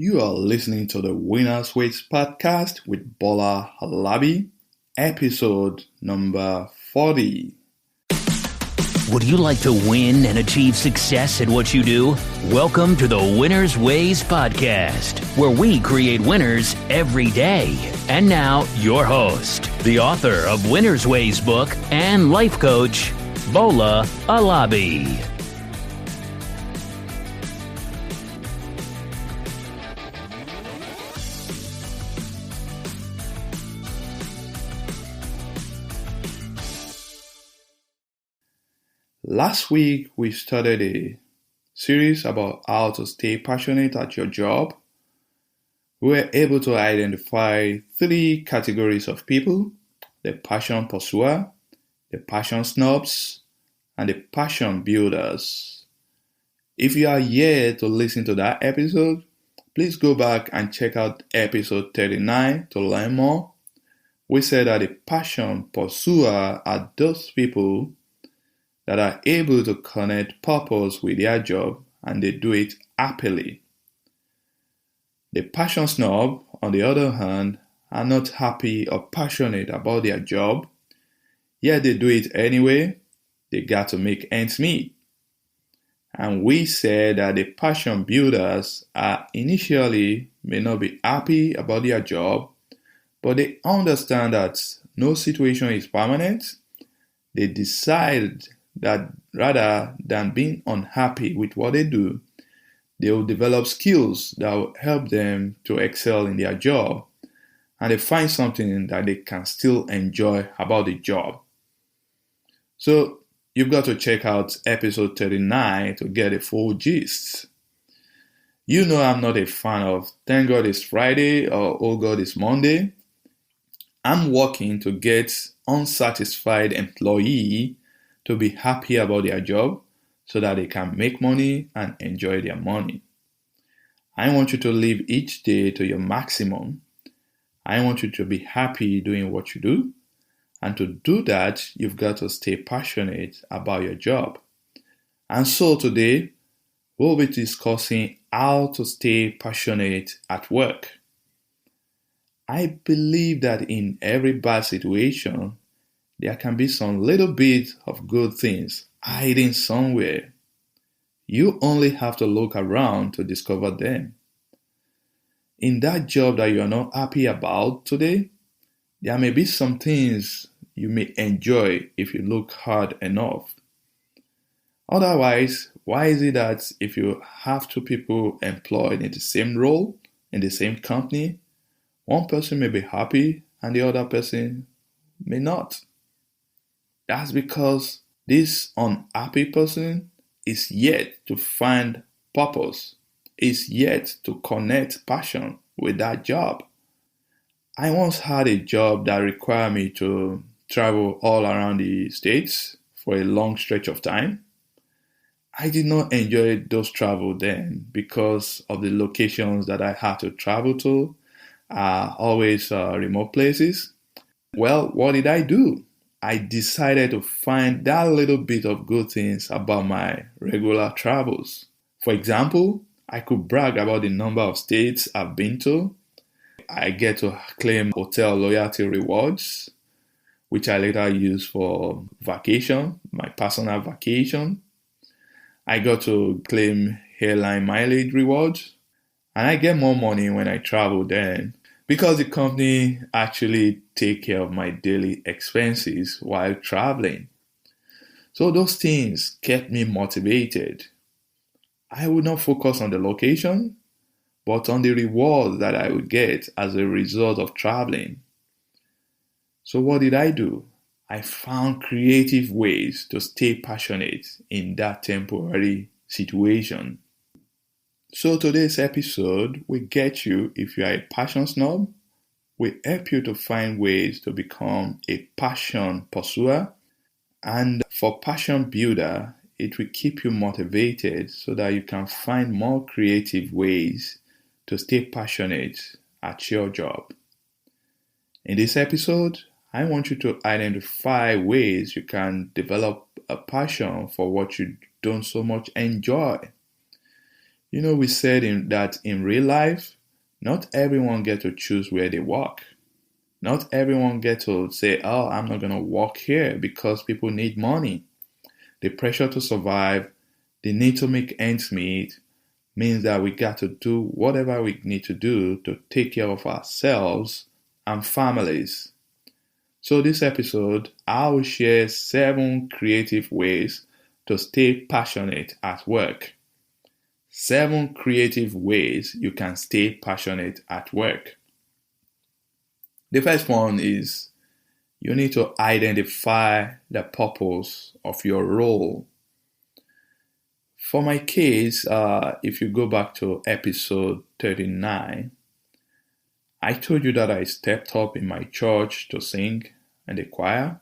You are listening to the Winners Ways podcast with Bola Alabi, episode number 40. Would you like to win and achieve success at what you do? Welcome to the Winners Ways podcast, where we create winners every day. And now, your host, the author of Winners Ways book and life coach, Bola Alabi. Last week, we started a series about how to stay passionate at your job. We were able to identify 3 categories of people: the passion pursuer, the passion snubs, and the passion builders. If you are here to listen to that episode, please go back and check out episode 39 to learn more. We said that the passion pursuer are those people that are able to connect purpose with their job, and they do it happily. The passion snob, on the other hand, are not happy or passionate about their job, yet they do it anyway. They got to make ends meet. And we said that the passion builders are initially may not be happy about their job, but they understand that no situation is permanent. They decide that rather than being unhappy with what they do, they will develop skills that will help them to excel in their job, and they find something that they can still enjoy about the job. So you've got to check out episode 39 to get a full gist. You know I'm not a fan of Thank God It's Friday or Oh God It's Monday. I'm working to get unsatisfied employee to be happy about their job so that they can make money and enjoy their money. I want you to live each day to your maximum. I want you to be happy doing what you do. And to do that, you've got to stay passionate about your job. And so today, we'll be discussing how to stay passionate at work. I believe that in every bad situation, there can be some little bit of good things hiding somewhere. You only have to look around to discover them. In that job that you are not happy about today, there may be some things you may enjoy if you look hard enough. Otherwise, why is it that if you have 2 people employed in the same role, in the same company, one person may be happy and the other person may not? That's because this unhappy person is yet to find purpose, is yet to connect passion with that job. I once had a job that required me to travel all around the States for a long stretch of time. I did not enjoy those travel then because of the locations that I had to travel to are always remote places. Well, what did I do? I decided to find that little bit of good things about my regular travels. For example, I could brag about the number of states I've been to. I get to claim hotel loyalty rewards, which I later use for vacation, my personal vacation. I got to claim airline mileage rewards, and I get more money when I travel then, because the company actually take care of my daily expenses while traveling. So those things kept me motivated. I would not focus on the location, but on the reward that I would get as a result of traveling. So what did I do? I found creative ways to stay passionate in that temporary situation. So today's episode will get you, if you are a passion snob, will help you to find ways to become a passion pursuer. And for passion builder, it will keep you motivated so that you can find more creative ways to stay passionate at your job. In this episode, I want you to identify ways you can develop a passion for what you don't so much enjoy. We said that in real life, not everyone get to choose where they work. Not everyone get to say, oh, I'm not going to work here because people need money. The pressure to survive, the need to make ends meet means that we got to do whatever we need to do to take care of ourselves and families. So this episode, I will share 7 creative ways to stay passionate at work. 7 creative ways you can stay passionate at work. The first one is you need to identify the purpose of your role. For my case, if you go back to episode 39, I told you that I stepped up in my church to sing and the choir.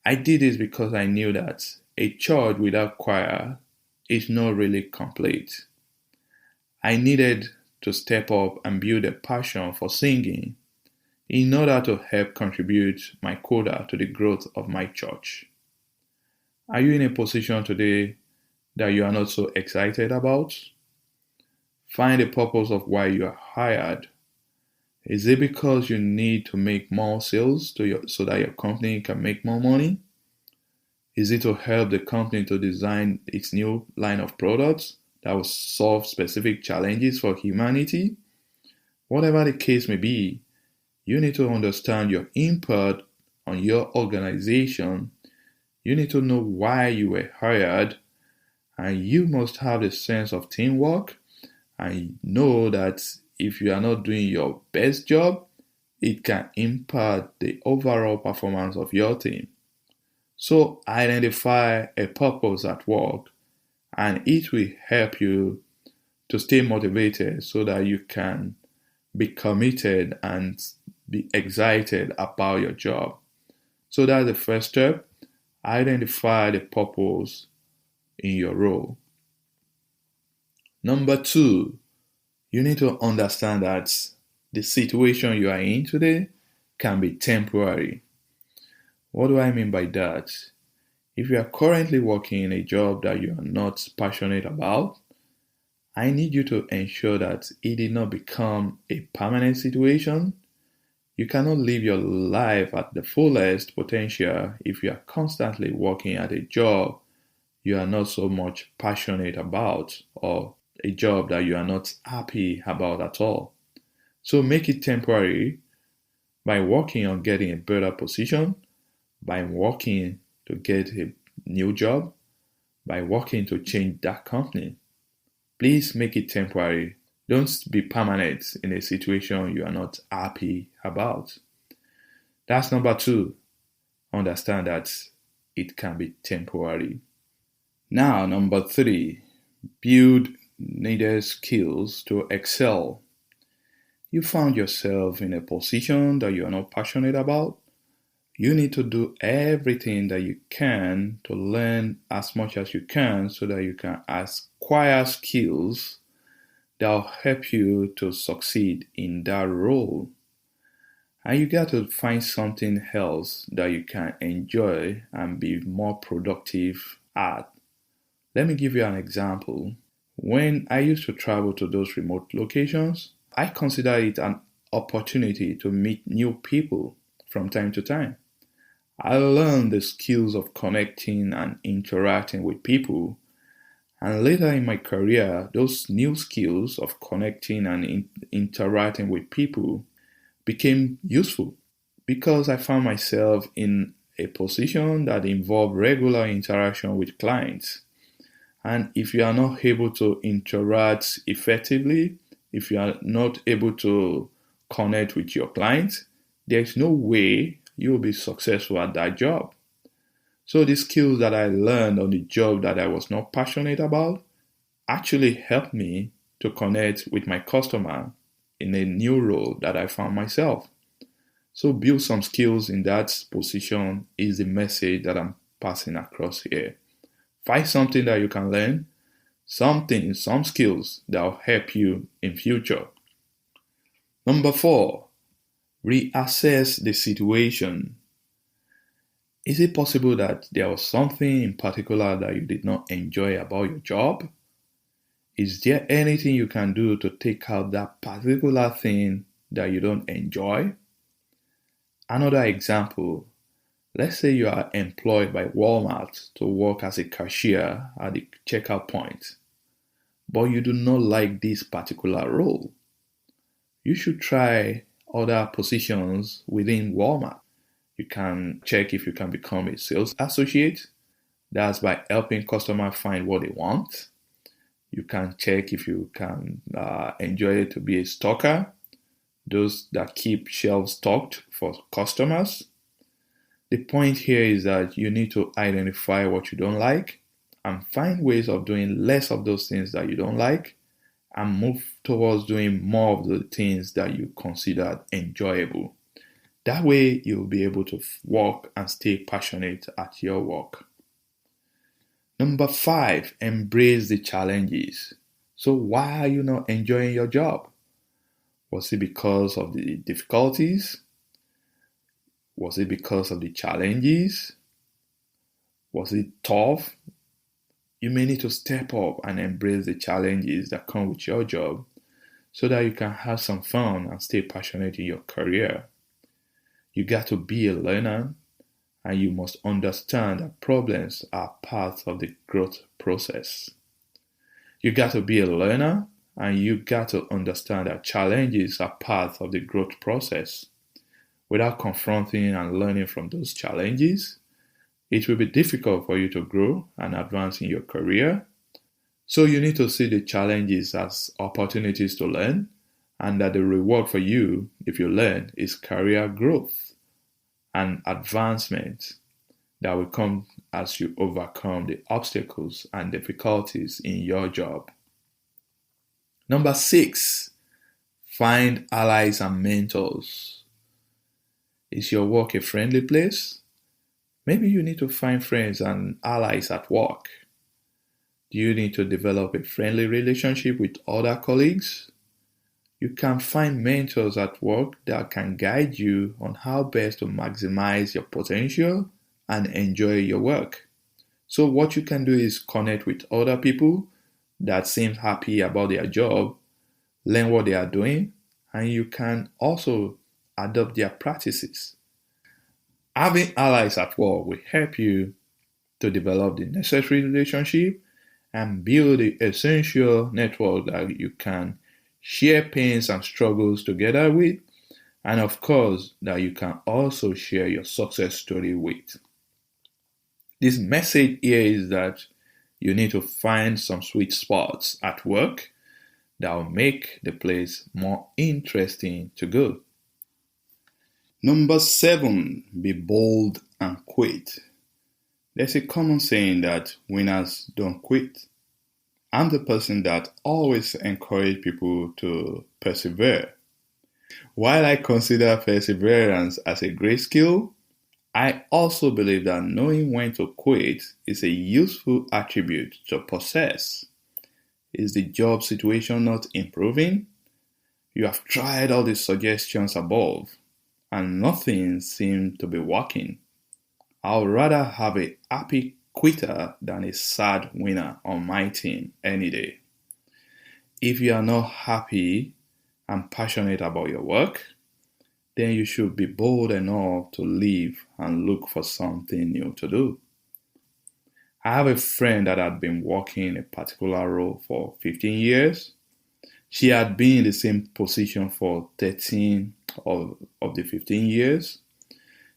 I did this because I knew that a church without choir is not really complete. I needed to step up and build a passion for singing in order to help contribute my quota to the growth of my church. Are you in a position today that you are not so excited about? Find the purpose of why you are hired. Is it because you need to make more sales so that your company can make more money? Is it to help the company to design its new line of products that will solve specific challenges for humanity? Whatever the case may be, you need to understand your input on your organization. You need to know why you were hired, and you must have a sense of teamwork and know that if you are not doing your best job, it can impact the overall performance of your team. So identify a purpose at work, and it will help you to stay motivated so that you can be committed and be excited about your job. So that's the first step. Identify the purpose in your role. Number 2, you need to understand that the situation you are in today can be temporary. What do I mean by that? If you are currently working in a job that you are not passionate about, I need you to ensure that it did not become a permanent situation. You cannot live your life at the fullest potential if you are constantly working at a job you are not so much passionate about, or a job that you are not happy about at all. So make it temporary by working on getting a better position, by working to get a new job, by working to change that company. Please make it temporary. Don't be permanent in a situation you are not happy about. That's number 2. Understand that it can be temporary. Now, number 3, build needed skills to excel. You found yourself in a position that you are not passionate about. You need to do everything that you can to learn as much as you can so that you can acquire skills that will help you to succeed in that role. And you got to find something else that you can enjoy and be more productive at. Let me give you an example. When I used to travel to those remote locations, I consider it an opportunity to meet new people from time to time. I learned the skills of connecting and interacting with people. And later in my career, those new skills of connecting and interacting with people became useful because I found myself in a position that involved regular interaction with clients. And if you are not able to interact effectively, if you are not able to connect with your clients, there's no way you will be successful at that job. So the skills that I learned on the job that I was not passionate about actually helped me to connect with my customer in a new role that I found myself. So build some skills in that position is the message that I'm passing across here. Find something that you can learn, some skills that will help you in future. Number 4, reassess the situation. Is it possible that there was something in particular that you did not enjoy about your job? Is there anything you can do to take out that particular thing that you don't enjoy? Another example, let's say you are employed by Walmart to work as a cashier at the checkout point, but you do not like this particular role. You should try other positions within Walmart. You can check if you can become a sales associate. That's by helping customers find what they want. You can check if you can enjoy it to be a stocker, those that keep shelves stocked for customers. The point here is that you need to identify what you don't like and find ways of doing less of those things that you don't like and move towards doing more of the things that you consider enjoyable. That way, you'll be able to work and stay passionate at your work. Number 5, embrace the challenges. So why are you not enjoying your job? Was it because of the difficulties? Was it because of the challenges? Was it tough? You may need to step up and embrace the challenges that come with your job so that you can have some fun and stay passionate in your career. You got to be a learner, and you must understand that problems are part of the growth process. You got to be a learner, and you got to understand that challenges are part of the growth process. Without confronting and learning from those challenges, it will be difficult for you to grow and advance in your career. So you need to see the challenges as opportunities to learn, and that the reward for you, if you learn, is career growth and advancement that will come as you overcome the obstacles and difficulties in your job. Number 6, find allies and mentors. Is your work a friendly place? Maybe you need to find friends and allies at work. Do you need to develop a friendly relationship with other colleagues? You can find mentors at work that can guide you on how best to maximize your potential and enjoy your work. So what you can do is connect with other people that seem happy about their job, learn what they are doing, and you can also adopt their practices. Having allies at work will help you to develop the necessary relationship and build the essential network that you can share pains and struggles together with, and of course, that you can also share your success story with. This message here is that you need to find some sweet spots at work that will make the place more interesting to go. Number 7, be bold and quit. There's a common saying that winners don't quit. I'm the person that always encourages people to persevere. While I consider perseverance as a great skill, I also believe that knowing when to quit is a useful attribute to possess. Is the job situation not improving? You have tried all the suggestions above, and nothing seems to be working. I would rather have a happy quitter than a sad winner on my team any day. If you are not happy and passionate about your work, then you should be bold enough to leave and look for something new to do. I have a friend that had been working a particular role for 15 years. She had been in the same position for 13 of the 15 years.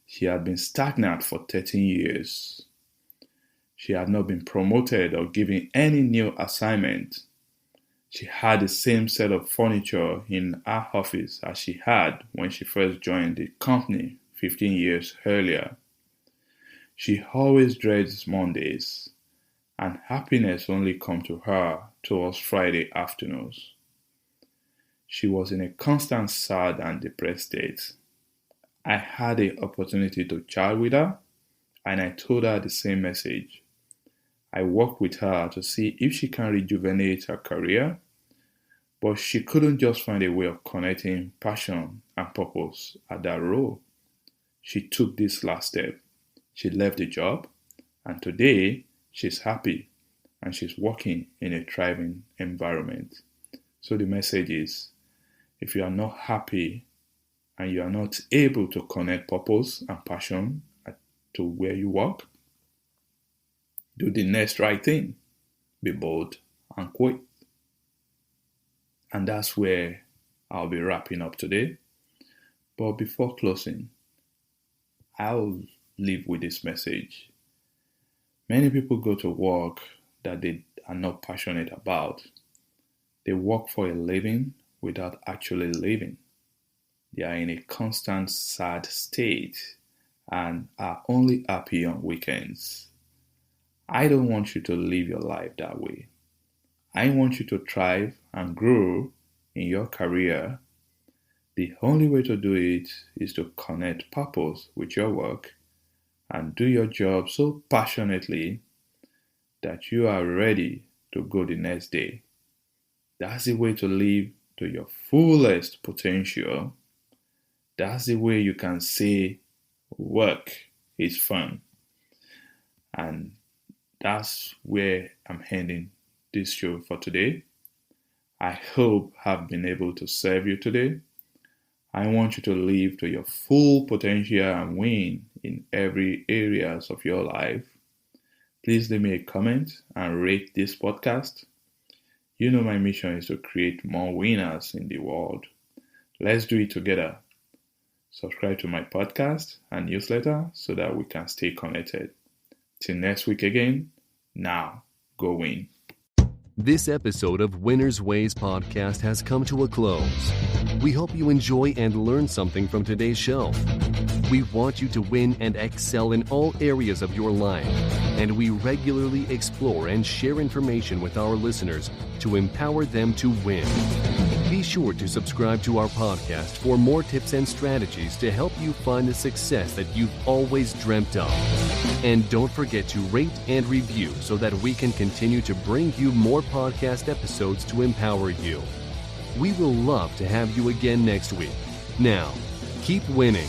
She had been stagnant for 13 years. She had not been promoted or given any new assignment. She had the same set of furniture in her office as she had when she first joined the company 15 years earlier. She always dreads Mondays, and happiness only comes to her towards Friday afternoons. She was in a constant sad and depressed state. I had the opportunity to chat with her, and I told her the same message. I worked with her to see if she can rejuvenate her career, but she couldn't just find a way of connecting passion and purpose at that role. She took this last step. She left the job, and today she's happy and she's working in a thriving environment. So the message is, if you are not happy and you are not able to connect purpose and passion to where you work, do the next right thing. Be bold and quit. And that's where I'll be wrapping up today. But before closing, I'll leave with this message. Many people go to work that they are not passionate about. They work for a living without actually living. They are in a constant sad state and are only happy on weekends. I don't want you to live your life that way. I want you to thrive and grow in your career. The only way to do it is to connect purpose with your work and do your job so passionately that you are ready to go the next day. That's the way to live to your fullest potential. That's the way you can say work is fun. And that's where I'm ending this show for today. I hope I've been able to serve you today. I want you to live to your full potential and win in every areas of your life. Please leave me a comment and rate this podcast. You know my mission is to create more winners in the world. Let's do it together. Subscribe to my podcast and newsletter so that we can stay connected. Till next week again, now go win. This episode of Winner's Ways podcast has come to a close. We hope you enjoy and learn something from today's show. We want you to win and excel in all areas of your life, and we regularly explore and share information with our listeners to empower them to win. Be sure to subscribe to our podcast for more tips and strategies to help you find the success that you've always dreamt of. And don't forget to rate and review so that we can continue to bring you more podcast episodes to empower you. We will love to have you again next week. Now, keep winning.